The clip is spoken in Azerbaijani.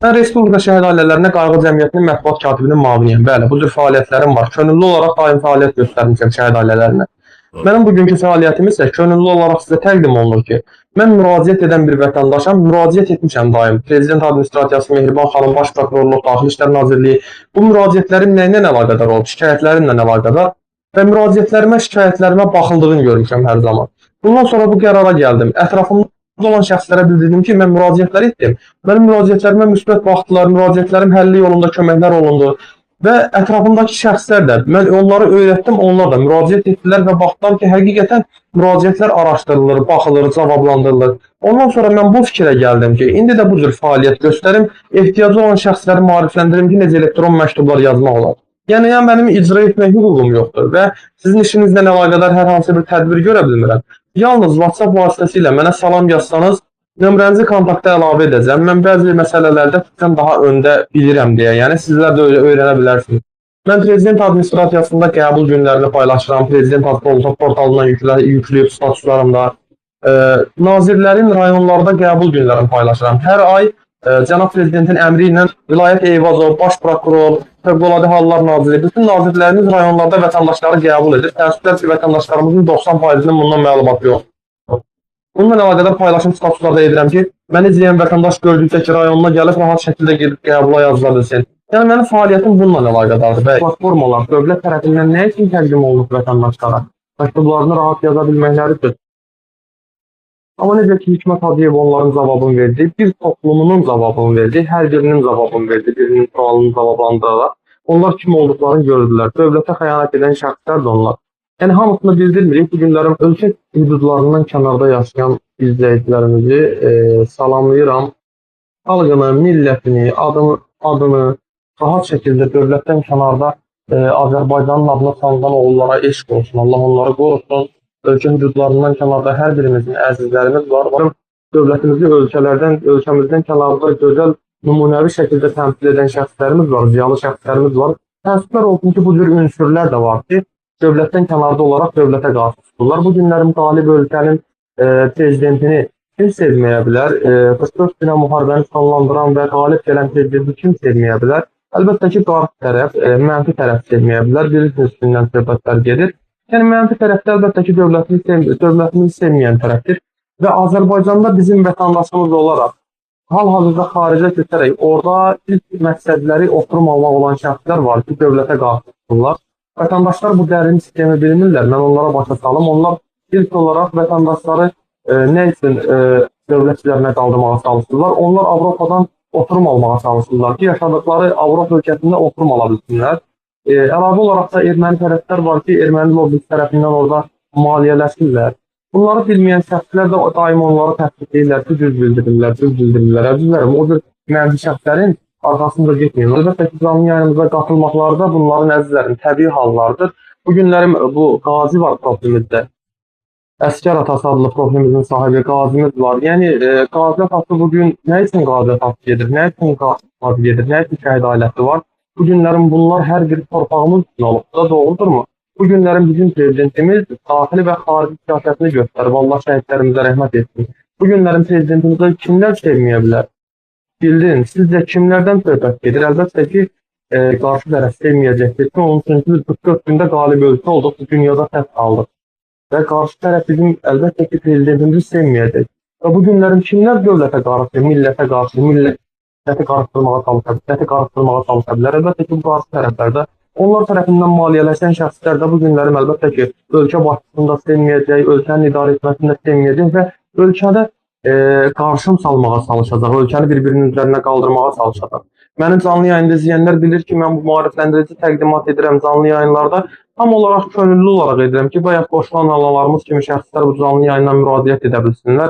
Mən Respublika Şəhid Ailələrinə Qayğı Cəmiyyətinin mətbuat katibinin müaviniyəm. Bəli, bu cür fəaliyyətlərim var. Könüllü olaraq daim fəaliyyət göstərmişəm şəhid ailələrinə. Mənim bugünkü fəaliyyətim isə könüllü olaraq sizə təqdim olunur ki, mən müraciət edən bir vətəndaşam, müraciət etmişəm daim. Prezident Administrasiyası, Mehriban xanım, Baş Prokurorluq, Daxili İşlər Nazirliyi bu müraciətlərim nə ilə əlaqədar olub, şikayətlərimlə əlaqədar və müraciətlərimə, şikayətlərimə baxıldığını görmüşəm hər zaman. Bundan sonra bu qərara gəldim. Ətrafımda olan şəxslərə bildirdim ki, mən müraciətlər etdim. Mənim müraciətlərimə müsbət baxdılar, müraciətlərim həlli yolunda köməklər olundu və ətrafımdakı şəxslər də, mən onları öyrətdim, onlar da müraciət etdilər və baxdılar ki, həqiqətən müraciətlər araşdırılır, baxılır, cavablandırılır. Ondan sonra mən bu fikrə gəldim ki, indi də bu cür fəaliyyət göstərim, ehtiyacı olan şəxsləri maarifləndirim ki, necə elektron məktublar yazmaq olar. Yəni mənim icra etmək hüququm yoxdur və sizin işinizlə əlaqədar hər hansı bir tədbir görə bilmirəm. Yalnız WhatsApp vasitəsilə mənə salam yazsanız, nömrənizi kontakta əlavə edəcəm. Mən bəzi məsələlərdə sizdən daha öndə bilirəm deyə, yəni sizlər də öyrənə bilərsiniz. Mən Prezident Administrasiyasında qəbul günlərini paylaşıram, Prezident adlı portalından yükləyib statuslarımda. Nazirlərin rayonlarda qəbul günlərini paylaşıram. Hər ay Cənab Prezidentin əmri ilə Vilayət Eyvazov, Baş Prokuror, Fövqəladə Hallar Naziri, bütün nazirlərimiz rayonlarda vətəndaşları qəbul edir. Təəssüflər ki, vətəndaşlarımızın 90%-nin bundan məlumatı yoxdur. Bununla əlaqədar paylaşım statuslarda edirəm ki, məni izləyən vətəndaş gördükdə ki, rayonuna gəlib rahat şəkildə gedib qəbula yazıla bilsin. Yəni mənim fəaliyyətim bununla əlaqədardır və platformalar dövlət tərəfindən nə üçün təqdim olunub vətəndaşlara? Məktublarını rahat yaza bilməkləridir. Amma necə ki, Hikmət Hacıyev onların cavabını verdi, bir toplumunun cavabını verdi, hər birinin cavabını verdi, birinin sualını cavablandıraraq. Onlar kim olduqlarını gördülər. Dövlətə xəyanət edən şəxslər də onlar. Yəni hamısını bildirmirik. Bu günlərim ölkə hüdudlarından kənarda yaşayan izləyicilərimizi salamlayıram. Xalqını, millətini, adını rahat şəkildə dövlətdən kənarda Azərbaycanın adına sanılan oğullara eşq olsun. Allah onları qorusun. Ölkə hüdudlarından kənarda hər birimizin əzizlərimiz var. Dövlətimizi ölkəmizdən kənarda gözəl, nümunəvi şəkildə təmsil edən şəxslərimiz var, ziyalı şəxslərimiz var. Təəssüflər olsun ki, bu cür ünsürlər də var ki, dövlətdən kənarda olaraq dövlətə qarşı tutulurlar. Bu günlərin qalib ölkənin prezidentini kim sevməyə bilər? 44 günə müharibəni sonlandıran və qalib gələn prezidenti kim sevməyə bilər? Əlbəttə ki, qarşı tərəf, mənfi tərəf sevməyə bilər. Bilirsiniz, üstündən söhbətlər gedir. Yəni mənfi tərəfdə əlbəttə ki, dövlətimizi sevməyən tərəfdir və Azərbaycanda bizim vətəndaşımız olaraq hal-hazırda xaricə götürərək orada ilk məqsədləri oturum almaq olan şəxslər var ki, dövlətə qarşı tutulurlar. Vətəndaşlar bu dərin sistemi bilmirlər, mən onlara başa salım. Onlar ilk olaraq vətəndaşları nə üçün dövlət işlərinə qaldırmağa çalışırlar? Onlar Avropadan oturum almağa çalışırlar ki, yaşadıkları Avropa ölkəsində oturum ala bilsinlər. Əlavə olaraq da erməni tərəflər var ki, erməni lobbisi tərəfindən orada maliyyələşirlər. Bunları bilməyən şəxslər də daim onları təsdiq edirlər ki, düz bildirirlər. Əzizlərim, o cür mənfi şəxslərin arxasında getməyin. Əlbəttə ki, canlı yayınımıza qatılmaqları da bunların əzizlərin təbii hallardır. Bu günlərim bu qazi var profilimizdə. Əskər Atası adlı profilimizin sahibi qazimiz var. Yəni, qazi atası bugün nə üçün qazi atası gedir, nə üçün qazi gedir, nə üçün şəhid ailəsi var? Bu günlərin bunlar hər bir torpağımız üçün olub da, doğrudurmu? Bu günlərin bizim prezidentimiz daxili və xarici siyasətini göstərib. Allah şəhidlərimizə rəhmət etsin. Bu günlərin prezidentimizə kimlər sevməyə bilər? Bildin, sizcə kimlərdən söhbət gedir? Əlbəttə ki, qarşı tərəf sevməyəcəkdir ki, onun üçün biz 44 gündə qalib ölkə olduq, bu dünyada səs aldıq. Və qarşı tərəf bizim əlbəttə ki, prezidentimizi sevməyəcək. Və bu günlərin kimlər dövlətə qarşı, millətə qarşı, milləti qarışdırmağa çalışa bilər. Əlbəttə ki, bu qarşı tərəflərdə onlar tərəfindən maliyyələşən şəxslər də bu günlərim əlbəttə ki, ölkə başçısında sevməyəcək, ölkənin idarə etməsində sevməyəcək və ölkədə qarşım salmağa çalışacaq, ölkəni bir-birinin üzərinə qaldırmağa çalışacaq. Mənim canlı yayında izləyənlər bilir ki, mən bu maarifləndirici təqdimat edirəm canlı yayınlarda. Tam olaraq könüllü olaraq edirəm ki, bayaq qoşulan analarımız kimi şəxslər bu canlı yayından müraciət edə bilsinlər.